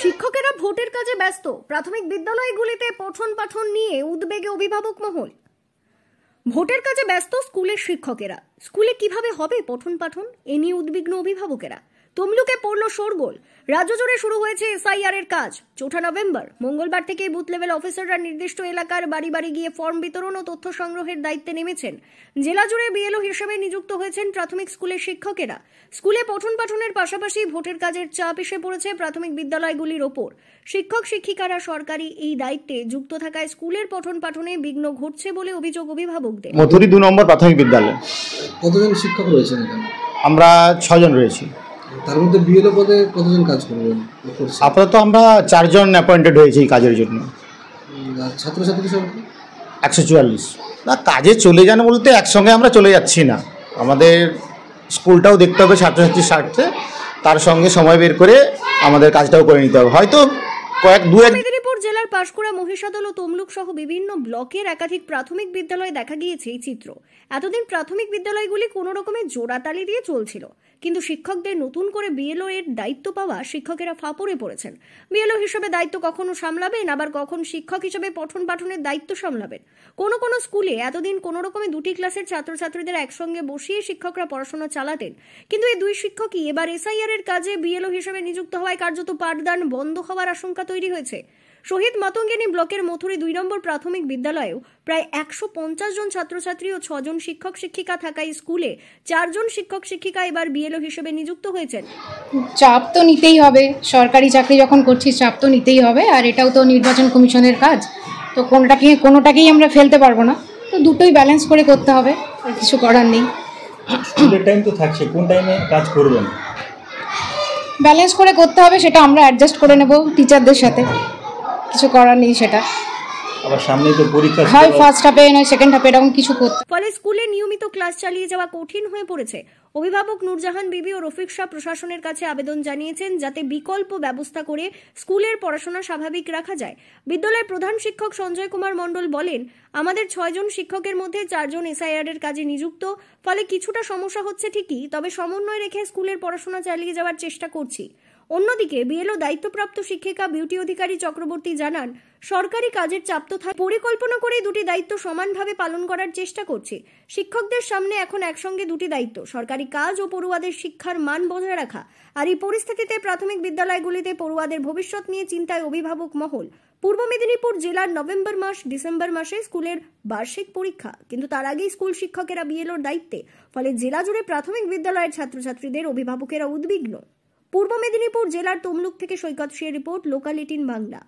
শিক্ষকেরা ভোটের কাজে ব্যস্ত, প্রাথমিক বিদ্যালয়গুলিতে পঠন পাঠন নিয়ে উদ্বেগে অভিভাবক মহল। ভোটের কাজে ব্যস্ত স্কুলের শিক্ষকেরা, স্কুলে কিভাবে হবে পঠন পাঠন এ নিয়ে উদ্বিগ্ন অভিভাবকেরা। তমলুকে পড়ল শোরগোল। রাজ্য জুড়ে শুরু হয়েছে এসআইআর এর কাজ। ৪ নভেম্বর মঙ্গলবার থেকে বুথ লেভেল অফিসাররা নির্দিষ্ট এলাকার বাড়ি বাড়ি গিয়ে ফর্ম বিতরণ ও তথ্য সংগ্রহের দায়িত্বে নেমেছেন। জেলা জুড়ে বিএলও হিসেবে নিযুক্ত হয়েছেন প্রাথমিক স্কুলের শিক্ষকেরা। স্কুলে পঠন পাঠনের পাশাপাশি ভোটের কাজের চাপ এসে পড়েছে প্রাথমিক বিদ্যালয়গুলির ওপর। শিক্ষক শিক্ষিকারা সরকারি এই দায়িত্বে যুক্ত থাকায় স্কুলের পঠন পাঠনে বিঘ্ন ঘটছে বলে অভিযোগ অভিভাবকদের। মথুরি ২ নম্বর প্রাথমিক বিদ্যালয়। কতজন শিক্ষক রয়েছেন এখানে? আমরা ৬ জন রয়েছি। তার মধ্যে বিএলও পদে কতজন কাজ করবেন? আপাতত আমরা ৪ জন অ্যাপয়েন্টেড হয়েছি এই কাজের জন্য। ছাত্রছাত্রী সংখ্যা ১৪৪। না, কাজে চলে যান বলতে একসঙ্গে আমরা চলে যাচ্ছি না, আমাদের স্কুলটাও দেখতে হবে ছাত্রছাত্রীর স্বার্থে, তার সঙ্গে সময় বের করে আমাদের কাজটাও করে নিতে হবে। হয়তো মেদিনীপুর জেলার পাঁশকুড়া, মহিষাদল ও তমলুক সহ বিভিন্ন ব্লকের একাধিক প্রাথমিক বিদ্যালয়ে দেখা গিয়েছে এই চিত্র। এতদিন প্রাথমিক বিদ্যালয়গুলি কোনো রকমের জোড়াতালি দিয়ে চলছিল, কিন্তু শিক্ষকদের নতুন করে বিএলও এর দায়িত্ব পাওয়া শিক্ষকেরা ফাঁপড়ে পড়েছেন। বিএলও হিসেবে দায়িত্ব কখনো সামলাবেন, আবার কখন শিক্ষক হিসেবে পঠন পাঠনের দায়িত্ব সামলাবেন। কোনো কোনো স্কুলে এতদিন কোনো রকমে 2টি ক্লাসের ছাত্রছাত্রীদের একসঙ্গে বসিয়ে শিক্ষকরা পড়াশোনা চালাতেন, কিন্তু এই 2 শিক্ষকই এবার এসআইআর এর কাজে বিএলও হিসেবে নিযুক্ত হওয়ায় কার্যত পাঠদান বন্ধ হওয়ার আশঙ্কা তৈরি হয়েছে। শহীদ মাতঙ্গিনী ব্লকের মথুরি ২ নম্বর প্রাথমিক বিদ্যালয়েও প্রায় ১৫০ জন ছাত্রছাত্রী ও ৬ জন শিক্ষক শিক্ষিকা থাকায় স্কুলে ৪ জন শিক্ষক শিক্ষিকা এবার বিএলও হিসেবে নিযুক্ত হয়েছেন। চাপ তো নিতেই হবে, সরকারি চাকরি যখন করছি চাপ তো নিতেই হবে, আর এটাও তো নির্বাচন কমিশনের কাজ, তো কোনোটাকেই আমরা ফেলতে পারবো না, তো দুটোই ব্যালেন্স করে করতে হবে, আর কিছু করার নেই। স্কুলের টাইম তো থাকছে, কোন টাইমে কাজ করবেন? ব্যালেন্স করে করতে হবে, সেটা আমরা অ্যাডজাস্ট করে নেব টিচারদের সাথে, কিছু করার নেই। সেটা আবার সামনে তো পরীক্ষা, হয় ফার্স্ট হাফে নয় সেকেন্ড হাফে, এরকম কিছু করতে। ফলে স্কুলে নিয়মিত ক্লাস চালিয়ে যাওয়া কঠিন হয়ে পড়েছে। অভিভাবক নূরজাহান বিবি ও রফিক শাহ প্রশাসনের কাছে আবেদন জানিয়েছেন যাতে বিকল্প ব্যবস্থা করে স্কুলের পড়াশোনা স্বাভাবিক রাখা যায়। বিদ্যালয়ের প্রধান শিক্ষক সঞ্জয় কুমার মণ্ডল বলেন, আমাদের ৬ জন শিক্ষকের মধ্যে ৪ জন এসআইআর এর কাজে নিযুক্ত, ফলে কিছুটা সমস্যা হচ্ছে ঠিকই, তবে সমন্বয় রেখে স্কুলের পড়াশোনা চালিয়ে যাওয়ার চেষ্টা করছি। অন্যদিকে বিএলও দায়িত্বপ্রাপ্ত শিক্ষিকা বিউটি অধিকারী চক্রবর্তী জানান, সরকারি কাজের চাপ তো থাকে, পরিকল্পনা করে 2টি দায়িত্ব সমানভাবে পালন করার চেষ্টা করছি। শিক্ষকদের সামনে এখন একসঙ্গে 2টি দায়িত্ব, সরকারি কাজ ও পড়ুয়াদের শিক্ষার মান বজায় রাখা। আর এই পরিস্থিতিতে প্রাথমিক বিদ্যালয়গুলিতে পড়ুয়াদের ভবিষ্যৎ নিয়ে চিন্তায় অভিভাবক মহল। পূর্ব মেদিনীপুর জেলার নভেম্বর মাস ডিসেম্বর মাসে স্কুলের বার্ষিক পরীক্ষা, কিন্তু তার আগেই স্কুল শিক্ষকেরা বিএলওর দায়িত্বে, ফলে জেলা জুড়ে প্রাথমিক বিদ্যালয়ের ছাত্রছাত্রীদের অভিভাবকেরা উদ্বিগ্ন। পূর্ব মেদিনীপুর জেলার তমলুক থেকে সৈকত শের রিপোর্ট, লোকাল 18 বাংলা।